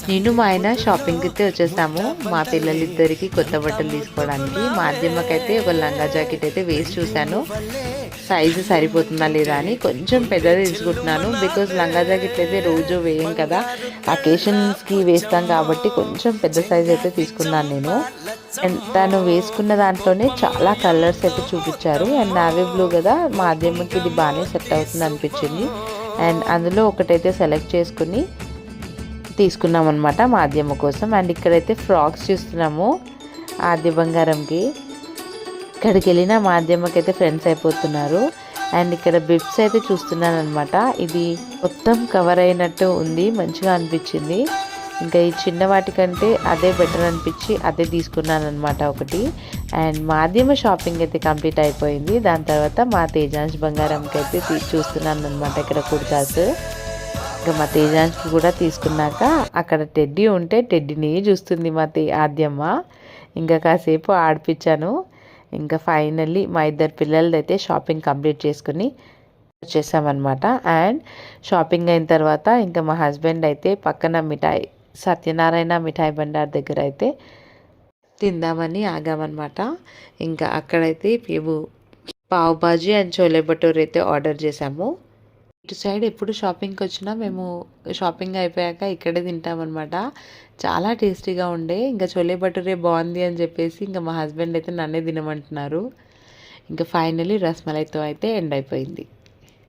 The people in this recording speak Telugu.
నేను మా ఆయన షాపింగ్కి అయితే వచ్చేసాము. మా పిల్లలిద్దరికి కొత్త బట్టలు తీసుకోవడానికి. మా అద్దెమ్మకైతే ఒక లంగా జాకెట్ అయితే వేసి చూశాను, సైజు సరిపోతుందా లేదా అని. కొంచెం పెద్దది తీసుకుంటున్నాను, బికాజ్ లంగా జాకెట్లు అయితే రోజు వేయం కదా, అకేషన్స్కి వేస్తాం కాబట్టి కొంచెం పెద్ద సైజ్ అయితే తీసుకున్నాను నేను. అండ్ తను వేసుకున్న దాంట్లోనే చాలా కలర్స్ అయితే చూపించారు. అండ్ నావీ బ్లూ కదా, మా అద్దెమ్మకి ఇది బాగానే సెట్ అవుతుంది అనిపించింది. అండ్ అందులో ఒకటైతే సెలెక్ట్ చేసుకుని తీసుకున్నాం అనమాట మా అద్దెమ్మ కోసం. అండ్ ఇక్కడైతే ఫ్రాక్స్ చూస్తున్నాము ఆద్య బంగారంకి. ఇక్కడికి వెళ్ళిన మా అద్దెమ్మకి అయితే ఫ్రెండ్స్ అయిపోతున్నారు. అండ్ ఇక్కడ బిబ్స్ అయితే చూస్తున్నాను అనమాట. ఇది మొత్తం కవర్ అయినట్టు ఉంది, మంచిగా అనిపించింది. ఇంకా ఈ చిన్న వాటికంటే అదే బెటర్ అనిపించి అదే తీసుకున్నాను అనమాట ఒకటి. అండ్ మా అద్దెమ్మ షాపింగ్ అయితే కంప్లీట్ అయిపోయింది. దాని తర్వాత మా తేజాంశ్ బంగారంకి అయితే చూస్తున్నాను అనమాట ఇక్కడ కుర్తాస్. ఇంకా మా తేజాంశ్కి కూడా తీసుకున్నాక అక్కడ టెడ్డీ ఉంటే టెడ్డీని చూస్తుంది మా ఆద్యమ్మ. ఇంకా కాసేపు ఆడిపించాను. ఇంకా ఫైనల్లీ మా ఇద్దరు పిల్లలదైతే షాపింగ్ కంప్లీట్ చేసుకుని వచ్చేసామన్నమాట. అండ్ షాపింగ్ అయిన తర్వాత ఇంకా మా హస్బెండ్ అయితే పక్కన మిఠాయి సత్యనారాయణ మిఠాయి బండార్ దగ్గర అయితే తిందామని ఆగామన్నమాట. ఇంకా అక్కడైతే మేము పావ్ బాజీ అండ్ చోలే భటూరే అయితే ఆర్డర్ చేసాము. ఇటు సైడ్ ఎప్పుడు షాపింగ్కి వచ్చినా మేము షాపింగ్ అయిపోయాక ఇక్కడే తింటామన్నమాట. చాలా టేస్టీగా ఉండే. ఇంకా చోలే భటూరే బాగుంది అని చెప్పేసి ఇంకా మా హస్బెండ్ అయితే నన్నే తినమంటున్నారు. ఇంకా ఫైనలీ రస్మలైతో అయితే ఎండ్ అయిపోయింది.